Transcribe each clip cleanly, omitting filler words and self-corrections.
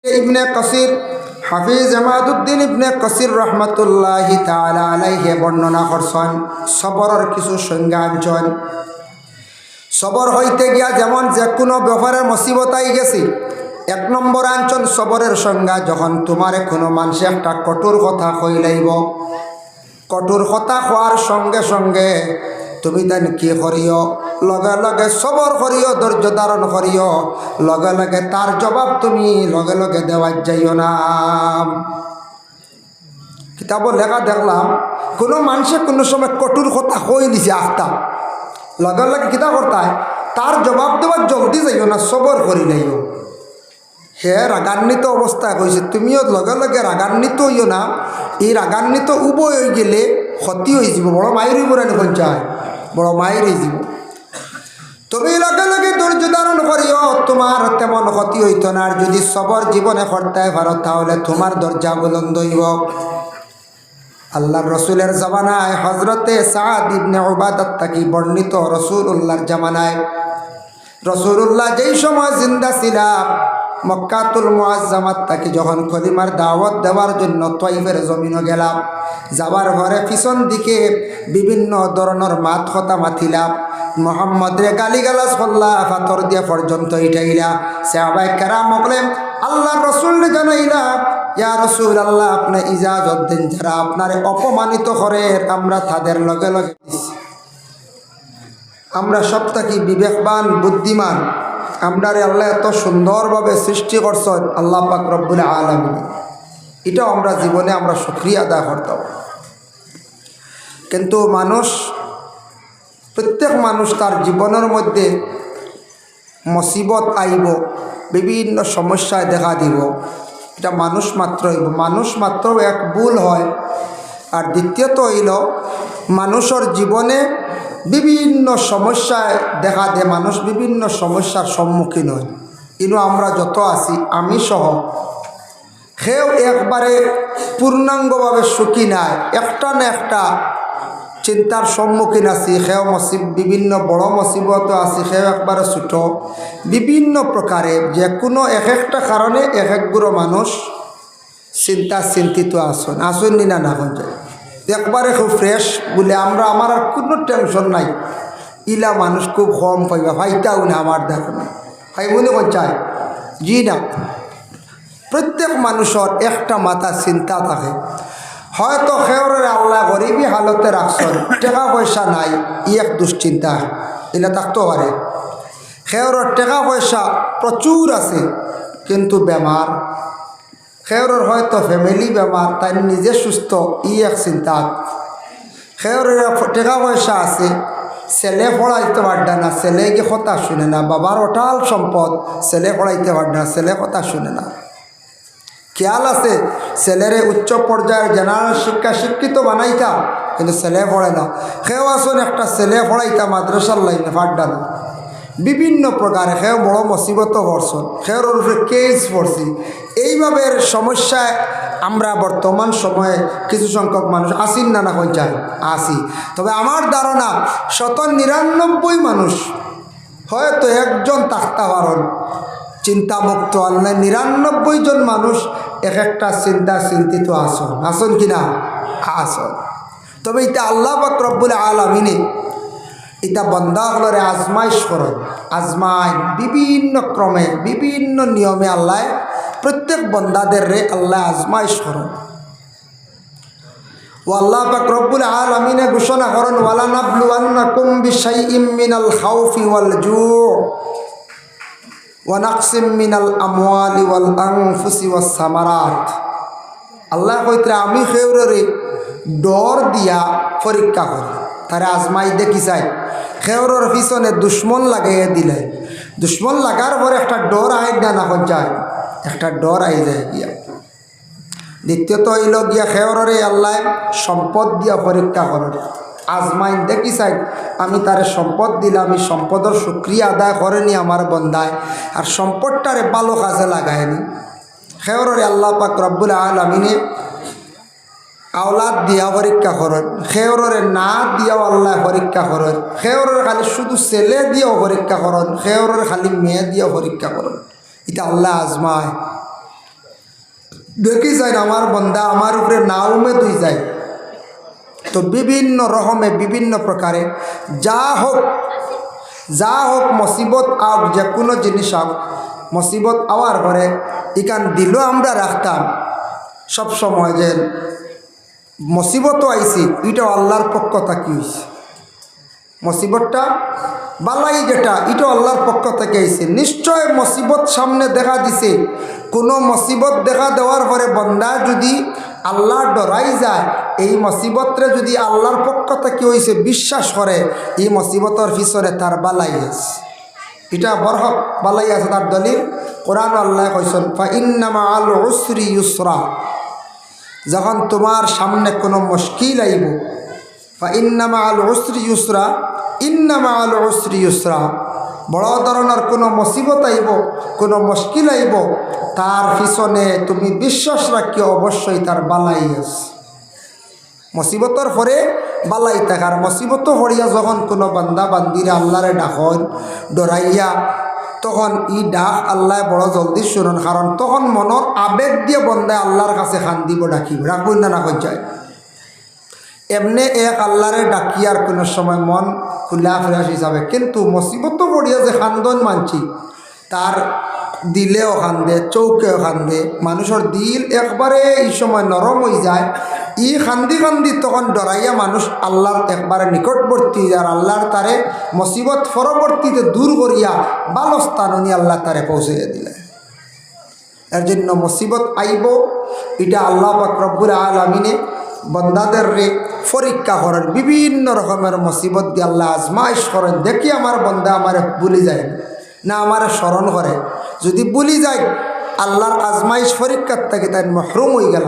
ইবনে কাসির হাফিজ জামাদউদ্দিন ইবনে কাসির রহমাতুল্লাহি তাআলা আলাইহি বর্ণনা করছেন সবরের কিছু সংজ্ঞা আনছেন। সবর হইতে গিয়া যেমন যে কোনো ব্যাপারের মুসিবত আই গেছি, এক নম্বর আনছেন সবরের সংজ্ঞা যখন তোমার কোনো মানুষে একটা কঠোর কথা কইলাইব, কঠোর কথা হওয়ার সঙ্গে সঙ্গে তুমি তাই কি করিও, লগে লগে সবর করিও, ধৈর্য ধারণ করিও, লগে লগে তার জবাব তুমি লগে লগে দেওয়া যাইও না। কিতাব লেখা দেখলাম কোনো মানুষে কোনো সময় কঠোর কথা কই দিছে আখতা, লগে লগে কিতা করতায় তার জবাব দেওয়ার জলদি যাইও না, সবর করি নাইও। হে রাগান্বিত অবস্থায় কইছে তুমিও লগে লগে রাগান্বিত হইও না, এই রাগান্বিত উভয় হয়ে গেলে ক্ষতি হয়ে যাব, বড় মায়ের উপরানি পঞ্চায় বড় মায়ের হয়ে যাব। তুমি লগে লগে ধৈর্য ধারণ করিও, তোমার তেমন ক্ষতি হইত না। আর যদি সবর জীবনে করতে পারো তাহলে তোমার দরজা বুলন্দ হইব। আল্লাহর রসুলের জামানায় হজরতে সাদ ইবনে উবাদাত তাকি বর্ণিত, রসুল্লাহর জামানায় রসুল্লাহ যেই সময় জিন্দা ছিলাম মক্কাতুল মুআজ্জামাত তাকে যখন কলিমার দাওয়াত দেওয়ার জন্য তয়ফের জমিনে গেলাম, যাবার ঘরে পিছন দিকে বিভিন্ন ধরনের মাত কথা মাতিলাম, মোহাম্মদ রে গালিগালাজ করলা, পাথর দিয়ে পর্যন্ত ইটাইলা। সাহাবায়ে কেরাম বললেন আল্লাহর রাসূল জানাইলা ইয়া রাসূলুল্লাহ আপনি ইজাজত দেন, যারা আপনারে অপমানিত করে আমরা তাদের লগে লগে দিছি। আমরা সব থাকি বিবেকবান বুদ্ধিমান, আমরারে আল্লাহ এত সুন্দরভাবে সৃষ্টি করছেন আল্লাহ পাক রব্বুল আলামিন, এটাও আমরা জীবনে আমরা শুকরিয়া আদায় করতাম। কিন্তু প্রত্যেক মানুষ তার জীবনের মধ্যে মুসিবত আইব, বিভিন্ন সমস্যায় দেখা দিব, এটা মানুষ মাত্র এক ভুল হয়। আর দ্বিতীয়ত হইল মানুষের জীবনে বিভিন্ন সমস্যায় দেখা দেয়, মানুষ বিভিন্ন সমস্যার সম্মুখীন হয়। কিন্তু আমরা যত আছি আমি সহ সেও একবারে পূর্ণাঙ্গভাবে সুখী নাই, একটা না একটা চিন্তার সম্মুখীন আছি। সেও বিভিন্ন বড় মুসিবত আছি, সেও একবারে ছোট, বিভিন্ন প্রকারে যে কোনো এক একটা কারণে এক একগুলো মানুষ চিন্তিত আসুন নি না হন যায় একবারে খুব ফ্রেশ বলে আমার আর কোনো টেনশন নাই, ইলা মানুষ খুব কম পাইবা, ভাইটাও না আমার দেখো না ভাই মনে কোন চায় জি না। প্রত্যেক মানুষের একটা মাথা চিন্তা থাকে, হয়তো সেওরে আল্লাহ গরিবী হালতে রাখছেন, টাকা পয়সা নাই, এক দুশ্চিন্তা এটা থাকতে পারে। সেওরের টাকা পয়সা প্রচুর আছে কিন্তু বেমার, সেওরের হয়তো ফ্যামিলি বেমার, তাই নিজে সুস্থ, এক চিন্তা। সেওরের টাকা পয়সা আছে, ছেলে পড়াইতে পারবে না, ছেলেকে কথা শুনে না, বাবার অটাল সম্পদ, ছেলে পড়াইতে পারবে না, ছেলে কথা শুনে না। খেয়াল আছে ছেলেরে উচ্চ পর্যায়ের জেনারেল শিক্ষিত বানাইতা, কিন্তু ছেলে পড়ে না। সেও আসুন একটা ছেলে পড়াইতা মাদ্রাসার লাইনে পাড্ডা না, বিভিন্ন প্রকারে সেও বড় মুসিবত পড়ছেন, সেওর উপরে কেস পড়ছি। এইভাবে সমস্যায় আমরা বর্তমান সময়ে কিছু সংখ্যক মানুষ আসিন না কোন চাই আসি। তবে আমার ধারণা 99% মানুষ হয়তো একজন থাকতে পারেন চিন্তামুক্ত, আল্লাহ 99 জন মানুষ এক একটা চিন্তিত আসন কিনা আসন। তবে এটা আল্লাহ পাক রব্বুল আলামিনে এটা বান্দা হলরে আজমাইশ করেন, বিভিন্ন ক্রমে বিভিন্ন নিয়মে আল্লাহ প্রত্যেক বান্দাদের আল্লাহ আজমাইশ করেন। ও আল্লাহ পাক রব্বুল আলামিনে ঘোষণা করেন ওয়ালা নাবলুওয়ান্নাকুম বিশাইইম মিনাল খাউফি ওয়াল জু' ওয়া নাকসিম মিনাল আমওয়ালি ওয়াল আনফুসি ওয়াস সামারাত। আল্লাহ কইতে আমি খেউরে ডর দিয়া পরীক্ষা করি, তারে আজমাই দেখি চাই। খেউরের পিছনে দুশ্মন লাগাইয়া দিলে, দুশ্মন লাগার পরে একটা ডর আই না হন যায়, একটা ডর আই যায় গিয়া। দ্বিতীয়ত হইল গিয়া খেউরে আল্লাহ সম্পদ দিয়া পরীক্ষা করেন, আজমাইন দেখি চাই আমি তারে সম্পদ দিলাম, আমি সম্পদের শুকরিয়া আদায় করেনি আমার বন্দায়, আর সম্পদটারে ভালো কাজে লাগায়নি। খেউরে আল্লাহ পাক রব্বুল আলামিনে আওলাদ দিয়া পরীক্ষা করেন, খেউরে না দিয়াও আল্লাহ পরীক্ষা করেন, খেউরের খালি শুধু ছেলে দিয়েও পরীক্ষা করেন, খেউরের খালি মেয়ে দিয়েও পরীক্ষা করেন। এটা আল্লাহ আজমায়। দেখি যায় আমার বন্দা আমার উপরে না উমেদ হয়ে যায়। তো বিভিন্ন রকমে বিভিন্ন প্রকারে যা হোক মুসিবত আওক, যে কোনো জিনিস আওক, মুসিবত আওয়ার পরে এখান দিল আমরা রাখতাম সব সময় যে মুসিবতও আইছি এটাও আল্লাহর পক্ষ থেকে হয়েছে, মুসিবতটা বালাই যেটা এটাও আল্লাহর পক্ষ থেকে আইছে। নিশ্চয় মুসিবত সামনে দেখা দিছে, কোনো মুসিবত দেখা দেওয়ার পরে বন্দা যদি আল্লাহ ডরাই যায়, এই মুসিবতরে যদি আল্লাহর পক্ষ থেকে হইছে বিশ্বাস করে, এই মুসিবতের পিছনে তার বালাই আছে, এটা বরহক বালাই আছে। তার দলিল কোরআন আল্লাহ কইছেন ফাইন্না মাআল উসরি ইউসরা, যখন তোমার সামনে কোনো মুশকিল আইব, ফাইন্না মাআল উসরি ইউসরা, ইন্না মাআল উসরি ইউসরা, বড় ধরনের কোনো মুসিবত আইব, কোনো মুশকিল আইব, তার পিছনে তুমি বিশ্বাস রাখি অবশ্যই তার বালাই আছে। মুসিবতর পরে বালাই থাকার, মুসিবত হরিয়া যখন কোনো বান্দা বান্দিরা আল্লাহরে ডাকন ডরাইয়া, তখন ই ডাক আল্লাহ বড় জলদি শুনুন, কারণ তখন মনের আবেগ দিয়ে বন্দায় আল্লাহর কাছে খান্দিব ডাকিব, রাখবেন না রাখ যায়। এমনি এক আল্লাহরে ডাকিয়ার কোনো সময় মন খোলা ফ্রেশ হিসাবে, কিন্তু মুসিবত পড়িয়া যে খান্দন মানছি তার দিলেও খান্দে, চৌকেও খান্দে, মানুষের দিল একবারে এই সময় নরম হয়ে যায়। ই খান্দি খান্দি তখন ডরাইয়া মানুষ আল্লাহর একবারে নিকটবর্তী, আর আল্লাহর তারে মুসিবত পরবর্তীতে দূর করিয়া ভালো স্থান উনি আল্লাহ তারে পৌঁছাইয়া দিলে। এর জন্য মুসিবত আইব, এটা আল্লাহ পাক রব্বুল আলামিনে বন্দাদের রে পরীক্ষা করেন, বিভিন্ন রকমের মুসিবত দিয়ে আল্লাহ আজমাইশ করেন। দেখি আমার বন্দা আমারে ভুলি যায় না আমার স্মরণ করে, যদি ভুলি যায় আল্লাহর আজমাইশ পরীক্ষার থেকে তাই মহরুম হয়ে গেল।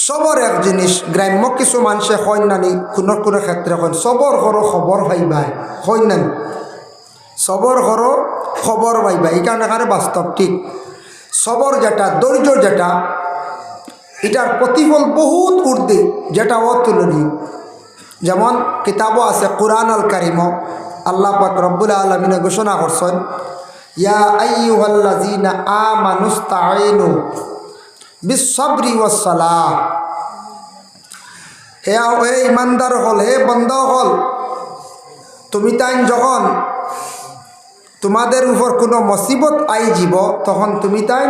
সবর এক জিনিস, গ্রাম্য কিছু মানুষে হয় নানি কোনো কোনো ক্ষেত্রে হয় সবর করো খবর পাইবাই, হয় নানি সবর করো খবর পাইবা, এই কারণে বাস্তব ঠিক। সবর যেটা, ধৈর্য যেটা, এটার প্রতিফল বহুত ঊর্ধ্বে, যেটা অতুলনীয়। যেমন কিতাবও আছে কুরআন আল কারিম, আল্লাহ পাক রব্বুল আলামিন ঘোষণা করছেন ইয়া আইয়ুহাল্লাযীনা আমানুস্তাঈনু বিস-সাবরি ওয়াস-সালাহ, হে ইমানদার হল, হে বান্দা হল, তুমি তাই যখন তোমাদের উপর কোনো মুসিবত আই যাব, তখন তুমি তাই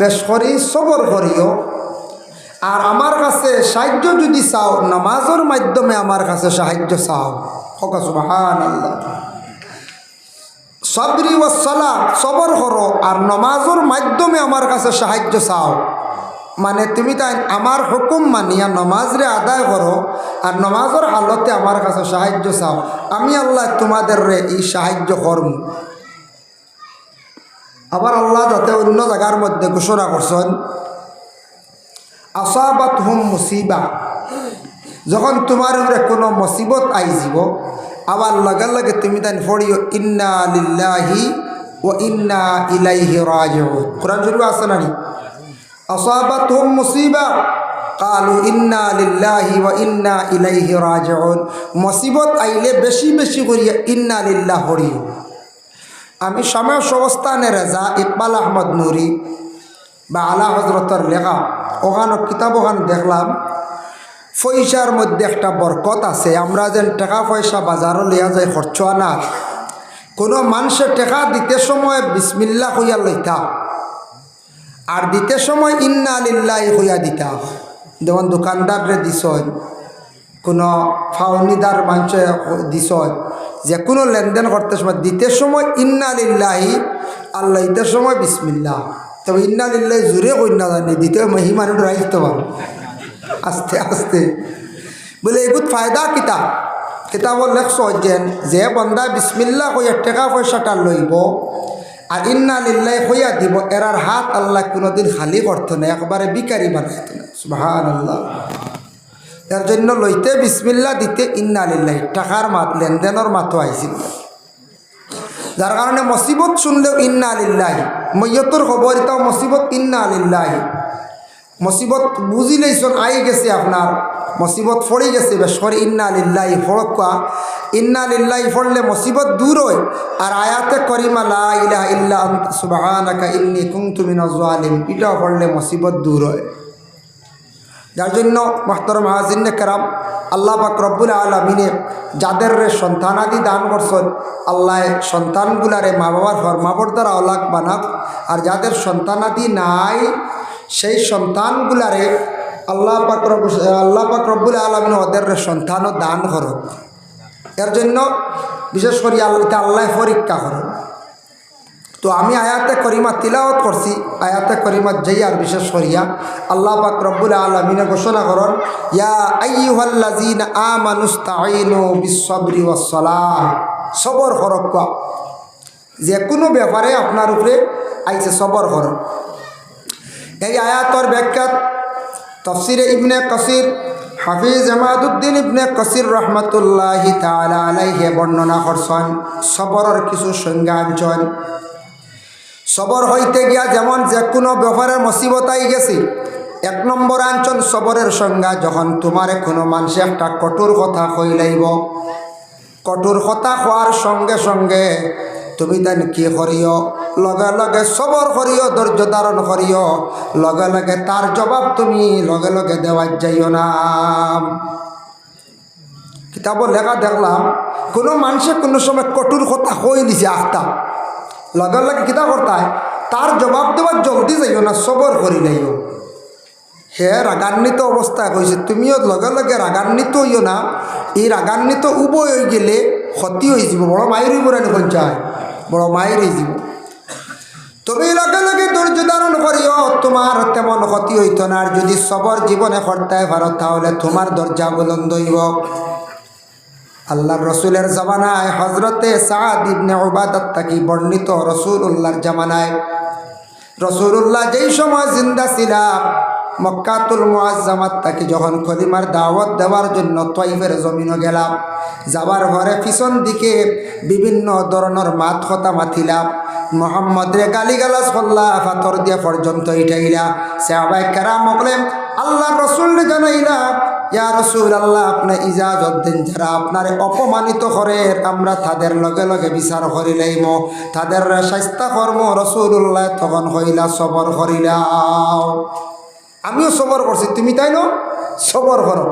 বেশ করি সবর করিও, আর আমার কাছে সাহায্য যদি চাও নামাজের মাধ্যমে আমার কাছে সাহায্য চাও। সুবহানাল্লাহ। সাবরি ওয়াস সালাহ, সবর করো আর নামাজের মাধ্যমে আমার কাছে সাহায্য চাও, মানে তুমি তাই আমার হুকুম মানিয়া নামাজরে আদায় করো আর নামাজের হালতে আমার কাছে সাহায্য চাও, আমি আল্লাহ তোমাদের রে এই সাহায্য করব। আবার আল্লাহ যাতে অন্য জায়গার মধ্যে ঘোষণা করছেন আসাবাত হুম মুসিবা, যখন তোমার উপরে কোনো মুসিবত আই যাব, আবার লগে লগে তুমি তাই পড়িও ইন্না লিল্লাহি ওয়া ইন্না ইলাইহি রাজিউন। কোরআন শরীফে আছে না নি আসাবাত হুম মুসিবা কালু ইন্না লিল্লাহি ওয়া ইন্না ইলাইহি রাজিউন। মুসিবত আইলে বেশি বেশি করিয়া ইন্না লিল্লাহ পড়িও। আমি সময় অবস্থানে রেজা ইকবাল আহমদ নুরি বা আলা হজরতের লেখা ওখানে কিতাব ওখানে দেখলাম পয়সার মধ্যে একটা বরকত আছে। আমরা যেন টাকা পয়সা বাজারও লিয়া যায় খরচ না, কোনো মানুষের টাকা দিতে সময় বিসমিল্লাহ হইয়া লইতা আর দিতে সময় ইন্না লিল্লাহি হইয়া দিতা। যেমন দোকানদারে দিস, কোনো ফাউনিদার মানুষ দিস, যে কোনো লেনদেন করতে সময় দিতে সময় ইন্না লিল্লাহি আর লইতে সময় বিসমিল্লাহ। তবে ইন্না লিল্লাহি জোরে কই না জানি, দিতে মহি মানুষ রাখতে পারো আস্তে আস্তে বলে এগুলো ফায়দা কিতাব কিতাবর লেখছ যে বন্দা বিসমিল্লাহ হইয়া টাকা পয়সাটা লইব আর ইন্না লিল্লাহি হইয়া দিব, এরার হাত আল্লাহ কোনোদিন খালি করতো না, একবারে বিকারি বানাইতো না। সুবহানাল্লাহ। এর জন্য লইতে বিসমিল্লাহ, দিতে ইন্না লিল্লাহি, টাকার মাত লেনদেনের মাতো আইছিল, যার কারণে মুসিবত শুনলেও ইন্না লিল্লাহি, মৈয়তর খবর এটাও মুসিবত ইন্না লিল্লাহি। মুসিবত বুঝিলেইছন আই গেছে আপনার মুসিবত পড়ে গেছে বেশ করে ইন্না লিল্লাহি ফড়কা ইন্না লিল্লাহি পড়লে মুসিবত দূর হয়। আর আয়াতে করিমা লা ইলাহা ইল্লা আনতা সুবহানাকা ইন্নী কুনতু মিনাজ জালিম এটাও পড়লে মুসিবত দূর হয়। যার জন্য মুহতারাম হাজিরিনে কেরাম, আল্লাহ পাক রব্বুল আলামিনে যাদের সন্তানাদি দান করছেন, আল্লাহ সন্তানগুলারে মা বাবার ফরমাবরদার আওলাদ বানাক। আর যাদের সন্তানাদি নাই সেই সন্তানগুলারে আল্লাহ পাক রব্বুল আলামিন ওদের সন্তানও দান করো। এর জন্য বিশেষ করে আল্লাহ পরীক্ষা করো। তো আমি আয়াতে করিমা তিলাওয়াত করছি, আয়াতে করিমা যেই আর বিশেষ করিয়া আল্লাহ পাক রব্বুল আলামিনে ঘোষণা করেন, ইয়া আইয়ুহাল্লাযীনা আমানুস্তাঈনু বিস-সাবরি ওয়াস-সালাহ, সবর করক। যে কোনো ব্যাপারে আপনার উপরে আইছে সবর করো। এই আয়াতর ব্যাখ্যা তাফসীরে ইবনে কাসির হাফিজ ইমাদউদ্দিন ইবনে কাসির রহমাতুল্লাহি তাআলা আলাইহি বর্ণনা করছেন। সবরের কিছু সংজ্ঞা আনছেন। সবর হইতে গিয়া যেমন যে কোনো ব্যাপারের মুসিবত আই গেছে, এক নম্বর আনছেন সবরের সংজ্ঞা, যখন তোমারে কোনো মানুষে একটা কঠোর কথা কইলাইব, কঠোর কথা কোয়ার সঙ্গে সঙ্গে তুমি তাই কি করিও, লগে লগে সবর করিও, ধৈর্য ধারণ করিও, লগে লগে তার জবাব তুমি লগে লগে দেওয়ার যাইও না। কিতাব লেখা দেখলাম কোনো মানুষে কোনো সময় কঠোর কথা কই দিছে আখতা, লগে লগে কিতা করতায় তার জবাব দেওয়ার জলদি যাইও না, সবর করি যাইও। হে রাগান্বিত অবস্থায় কইছে, তুমিও লগে লগে রাগান্বিত হইও না। এই রাগান্বিত উভয় হয়ে গেলে ক্ষতি হয়ে যাব, বড় মায়ের বুড়ানি পঞ্চায় বড় মায়ের হয়ে যাব। তুমি লগে লগে ধৈর্য ধারণ করিও, তোমার তেমন ক্ষতি হইত না। আর যদি সবর জীবনে করতে পারো তাহলে তোমার দরজা বুলন্দ হইব। আল্লাহর রসুলের জামানায় হজরতে সাদ ইবনে উবাদাত তাকি বর্ণিত, রসুল্লাহর জামানায় রসুল্লাহ যেই সময় জিন্দা ছিলাম, মক্কাতুল মুআজ্জামাত তাকে যখন কলিমার দাওয়াত দেওয়ার জন্য তয়ফের জমিনে গেলাম, যাবার ঘরে পিছন দিকে বিভিন্ন ধরনের মাত কথা মাতিলাম, মোহাম্মদ রে গালিগালাজ করলা, পাথর দিয়ে পর্যন্ত ইটাইলা। সাহাবায়ে কেরাম বলেন আল্লাহ রসুল জানাইলা, ইয়া রসুল আল্লাহ আপনি ইজাজত দেন, যারা আপনারে অপমানিত করে আমরা তাদের লগে লগে বিচার করিলাইম, তাদের শাস্তা কর্ম। রসুল্লাহ তখন হইলা সবর করিলাম। আমিও সবর করছি, তুমি তাই না সবর করো।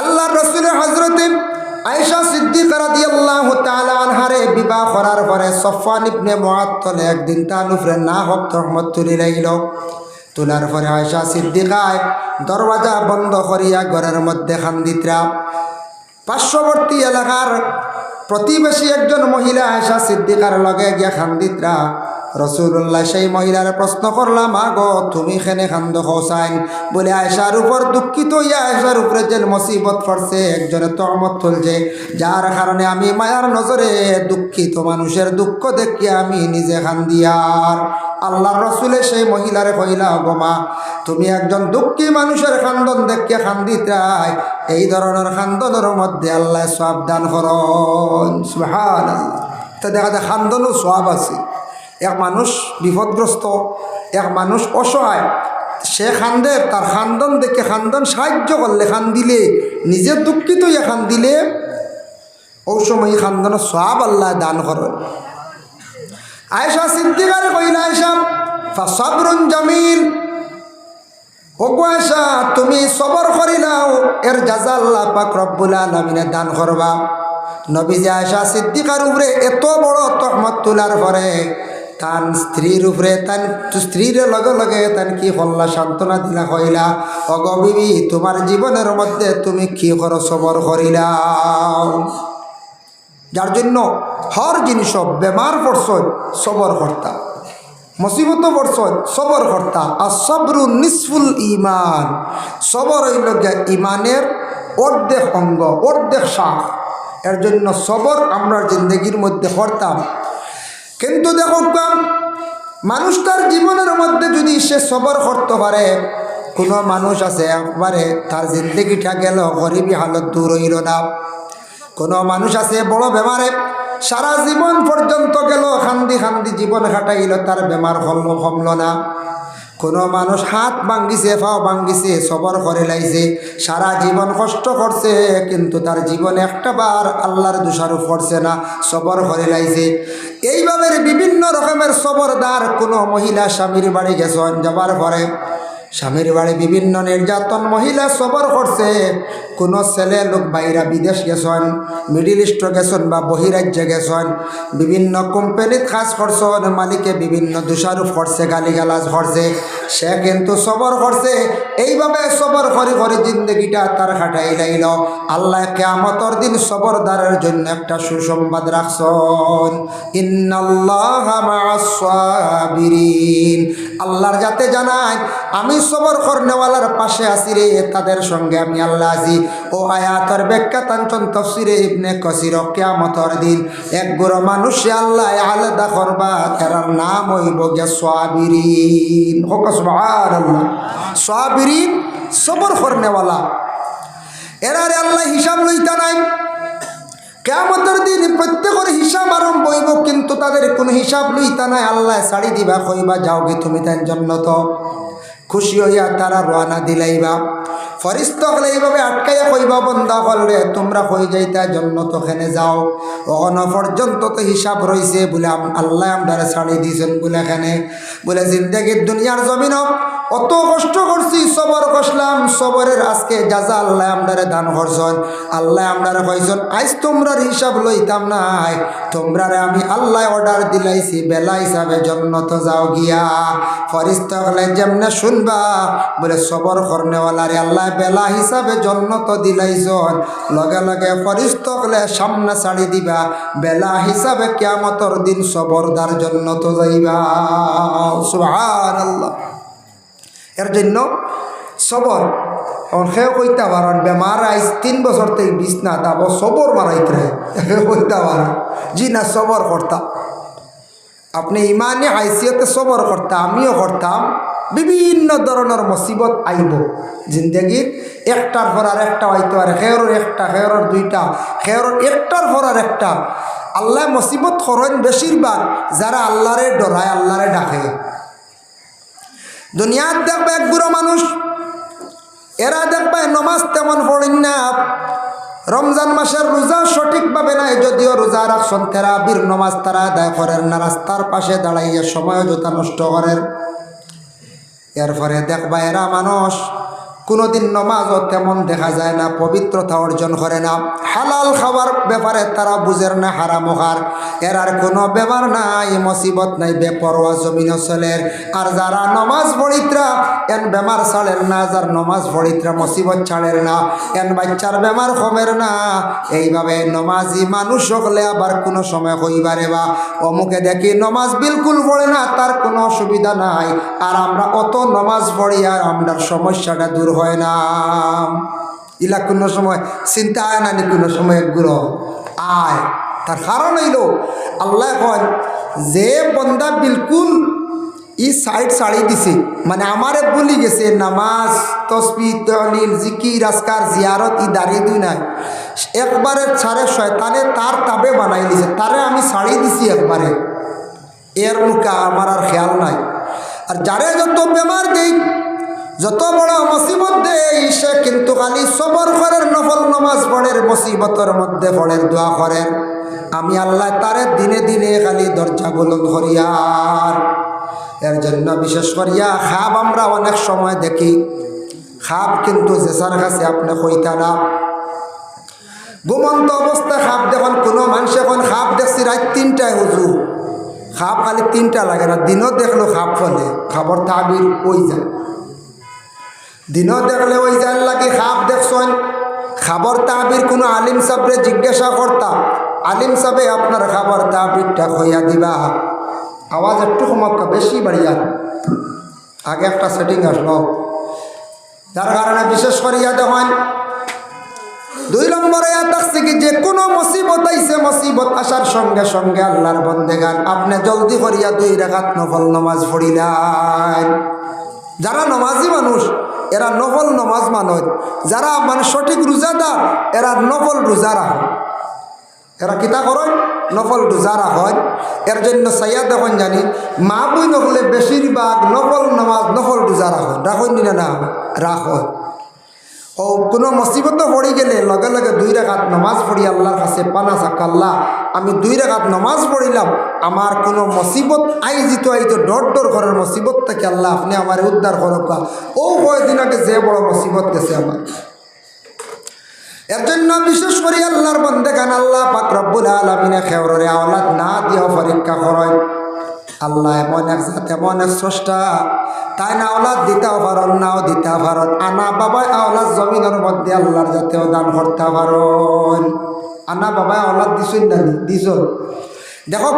আল্লাহ রসুলের হজরতে আয়েশা সিদ্দিকা রাদিয়াল্লাহু তাআলা আনহারে বিবাহ করার পরে সফওয়ান ইবনে মুআত্তাল একদিন তার উপরে না হক রহমত তুলি লাইল। তোলার পরে আয়েশা সিদ্দিকায় দরওয়াজা বন্ধ করিয়া ঘরের মধ্যে খান্দিত্রা। পার্শ্ববর্তী এলাকার প্রতিবেশী একজন মহিলা আয়েশা সিদ্দিকার লগে গিয়া খান্দিত্রা। রসুল্লাহ সেই মহিলার প্রশ্ন করলাম, আগো তুমি এখানে খান্দ হোসাইন বলে আয়েশার উপর দুঃখিত হইয়া আয়েশার উপরে যে মুসিবত পড়ছে, একজনে তহমত তুলছে, যার কারণে আমি মায়ার নজরে দুঃখিত মানুষের দুঃখ দেখিয়া আমি নিজে খান্দিয়ার। আল্লাহর রসুলে সেই মহিলারে কইলা, গোমা তুমি একজন দুঃখী মানুষের খান্দন দেখিয়া খান্দিতাই, এই ধরনের খান্দনের মধ্যে আল্লাহ সওয়াব দান করন। সুবহানাল্লাহ। তা দেখা যায় খান্দনও সওয়াব আছে। এক মানুষ বিপদগ্রস্ত, এক মানুষ অসহায়, সে খান্দে, তার খান্দন দেখে খান্দন সাহায্য করলে, খান দিলে, নিজে দুঃখিত ইয়া খান দিলে ওই সময় খান্দনের সওয়াব আল্লাহ দান করেন। আয়েশা সিদ্দিকার কইলা, আয়েশা ফাসাবরুন জামিল, ওগো আয়েশা তুমি সবর করিলাও, এর জাযা আল্লাহ পাক রব্বুল আলামিনে দান করবা। নবীজি আয়েশা সিদ্দিকার উপরে এত বড় তহমত তোলার পরে তান স্ত্রীর উপরে, তান স্ত্রীর লগে লগে তান কি হল্লা সান্ত্বনা দিলা, কইলা ওগো বিবি তোমার জীবনের মধ্যে তুমি কি করো, সবর করিলাও। যার জন্য হর জিনিস বেমার পড়ছয় সবর কর্তা, মুসিবত পড়ছয় সবর কর্তা। আর সবরু নিসফুল ইমান, সবর হইল ইমানের অর্ধেক অঙ্গ, অর্ধেক শাখ। এর জন্য সবর আমরা জিন্দগির মধ্যে করতাম। কিন্তু দেখো মানুষ তার জীবনের মধ্যে যদি সে সবর করতে পারে, কোনো মানুষ আছে একবারে তার জিন্দগিটা গেল গরিবী হালত দূর হইল না। কোনো মানুষ আছে বড় বেমারে সারা জীবন পর্যন্ত গেল, খান্দি খান্দি জীবন কাটাইল, তার বেমার কমল না। কোনো মানুষ হাত ভাঙ্গিছে, পাও ভাঙ্গিছে, সবর করে লাইছে, সারা জীবন কষ্ট করছে, কিন্তু তার জীবনে একটা বার আল্লাহর দোষারোপ করছে না, সবর করে লাইছে। এইভাবে বিভিন্ন রকমের সবরদার কোনো মহিলা স্বামীর বাড়ি গেছেন, যাবার পরে স্বামীর বাড়ি বিভিন্ন নির্যাতন মহিলা সবর করছে। কোনো ছেলে লোক বাইরা বিদেশ গেছেন, মিডিল ইস্ট গেছেন বা বহিরাজ্যে গেছেন, বিভিন্ন কোম্পানিত কাজ করছেন, মালিকে বিভিন্ন দোষারোপ করছে, গালিগালাজ করছে, সে কিন্তু সবর করছে। এইভাবে সবর করে করে জিন্দগিটা তার খাটাই লাইল। আল্লাহ কিয়ামতের দিন সবরদারের জন্য একটা সুসংবাদ রাখছেন, ইন্নাল্লাহা মাআস সাবিরিন। আল্লাহর যাতে জানায় আমি সবর করনেওয়ালার পাশে আছি রে, তাদের সঙ্গে আমি আল্লাহ আছি। ও আয়াতের ব্যাখ্যা তানচন তাফসিরে ইবনে কাসির, কিয়ামতের দিন এক গুরু মানুষ আল্লাহ আলাদা করবা, তার নাম হইব গিয়া সাবিরিন। হোক সুবহানাল্লাহ। সাবিরিন সবর করনেওয়ালা, এরারে আল্লাহ হিসাব লইতা নাই। কিয়ামতের দিন প্রত্যেকের হিসাব আরম্ভ হইব, কিন্তু তাদের কোনো হিসাব লইতা নাই। আল্লাহ ছাড়ি দিবা, কইবা যাও গে তুমি তাই জন্নত। খুশি হইয়া তারা রওনা দিলাইবা। ফরিস্তা হলে এইভাবে আটকাইয়া কইবা, বন্ধা করলে তোমরা কই যাইতা জন্নত খেনে যাও, অন পর্যন্ত তো হিসাব রইছে বলে আল্লাহ আমরা ছাড়ি দিয়েছেন বলে এখানে বলে জিন্দেগির দুনিয়ার জমিন অত কষ্ট করছি, সবর করলাম, সবরের আজকে যাজা আল্লাহ আমরা দান করছেন। আল্লাহ আমরা কইছেন আজ তোমরার হিসাব লইতাম নাই, তোমরারে আমি আল্লাহ অর্ডার দিলাইছি বেলা হিসাবে জন্নত যাও গিয়া। ফরিস্তা হলে যেমনে শুনবা বলে সবর করনেওয়ালারে আল্লাহ বেলা হিসাবে জন্নত দিলাইছন, লগে লগে ফরিস্তা হলে সামনে ছাড়ি দিবা, বেলা হিসাবে কিয়ামতের দিন সবরদার জন্নত যাইবা। সুবহানাল্লাহ। এর জন্য সবর সে কইতে পারেন বেমার আইস 3 বছর থেকে বিছনা তাব সবর মারাইতে কইতে পারেন জি না সবর করতাম। আপনি ইমানে হাইসিয়তে সবর করতাম, আমিও করতাম। বিভিন্ন ধরনের মুসিবত আইব জিন্দগির, একটার পর আর একটা হইতে পারে, খেয়র একটা, খেয়র দুইটা, খেয়র একটার পর আর একটা। আল্লাহ মুসিবত করেন বেশিরভাগ যারা আল্লাহরে ডরায়, আল্লাহরে ডাকে। দুনিয়ার দেখবে এক বুড়ো মানুষ, এরা দেখবে নমাজ তেমন পড়েন না, রমজান মাসের রোজা সঠিকভাবে নাই, যদিও রোজা রাখছেন, তেরাবির নমাজ তারা আদায় করেন না, রাস্তার পাশে দাঁড়াইয়া সময় যথা নষ্ট করেন। এরপরে দেখবা এরা মানুষ কোনোদিন নমাজও তেমন দেখা যায় না, পবিত্রতা অর্জন করে না, হালাল খাবার ব্যাপারে তারা বুঝের না, হারাম খার, এরার কোনো ব্যাপার নাই, মুসিবত নাই, বেপরোয়া জমিন চলের। আর যারা নমাজ পড়িত্রা এন বেমার ছাড়ের না, যার নমাজ পড়িত্রা মুসিবত ছাড়ের না, এন বাচ্চার বেমার কমের না। এইভাবে নমাজি মানুষ হলে আবার কোনো সময় হইবারে বা অমুকে দেখি নমাজ বিলকুল পড়ে না, তার কোনো অসুবিধা নাই, আর আমরা অত নমাজ পড়ি আর আমরা সমস্যাটা দূর হয় না। ইলা কোনো সময় চিন্তা আয় না, কোনো সময় একগুলো আয়। তার কারণ হইল আল্লাহ কয় যে বন্দা বিলকুল ই সাইড ছাড়ি দিছে, মানে আমারে বলি গেছে নামাজ তসবিহ তাহলিল জিকির আজকার জিয়ারত ই দাঁড়িয়ে দুই নাই, একবারে ছাড়ে শয়তানে তার তাবে বানাই দিছে, তারে আমি ছাড়ি দিছি একবারে, এর মুখে আমার আর খেয়াল নাই। আর যারে যত বেমার দেই, যত বড় মুসিবত দেই, সে কিন্তু খালি সবর করেন, নফল নমাজ পড়ের, মুসিবতের মধ্যে পড়ের, দোয়া করেন, আমি আল্লাহ তারে দিনে দিনে খালি দরজা বুলন্দ করিয়ার। এর জন্য বিশেষ করিয়া খাব আমরা অনেক সময় দেখি, খাব কিন্তু জেসার কাছে আপনি কইতা না, ঘুমন্ত অবস্থায় খাপ দেখুন, কোনো মানুষ এখন খাপ দেখছি রাত 3টায় হুজু, খাপ খালি 3টা লাগে না, দিনও দেখলো খাপ ফলে, খাবার তাবির ওই যায়, দিনও দেখলে ওই যার লাগে খাপ দেখছেন। খাবার তাবির কোনো আলিম সাহেবরে জিজ্ঞাসা করতাম, আলিম সাহেবে আপনার খাবার তাবিরটা হইয়া দিবা। আওয়াজ একটু কমাক্কা, বেশি বাড়িয়া, আগে একটা সেটিং আসলো, যার কারণে বিশেষ করিয়া দেখেন 2 নম্বরে থাকছে কি যে কোনো মুসিবত আইছে, মুসিবত আসার সঙ্গে সঙ্গে আল্লাহর বন্দেগান আপনি জলদি করিয়া 2 রাকাত নফল নামাজ পড়িলেন। যারা নমাজি মানুষ এরা নফল নমাজ মানুষ, যারা মানে সঠিক রোজাদার এরা নফল রোজা রাখে, এরা কিতা করেন নফল রোজা রাখেন। এর জন্য সাইয়া দেখুন জানি মা বই নহলে বেশিরভাগ নফল নামাজ নফল রোজা রাখেন না রাখেন। ও কোনো মুসিবত পড়ে গেলে লগে লগে 2 রাকাত নামাজ পড়ি আল্লাহর কাছে পানা চাকা, আল্লাহ আমি 2 রাকাত নামাজ পড়িলাম, আমার কোনো মুসিবত আইতো ডর করার মুসিবত থেকে আল্লাহ আপনি আমার উদ্ধার করবা। ও কয়েকদিন আগে যে বড় মুসিবত গেছে আমার। এর জন্য বিশেষ করে আল্লাহর বান্দাগান আল্লাহ পাক রব্বুল আলামিনে খেওরে আওলাদ না দিয়া পরীক্ষা করেন। আল্লাহ এমন এক জাত, এমন এক স্রষ্টা, তাই না আওলাদ দিতেও পারেন নাও দিতে পারেন। আনা বাবাই আওলাদ জমিনের মধ্যে আল্লাহর জাতেও দান করতে পারেন। আনা বাবাই আওলাদ দিছেন না দিছ। দেখো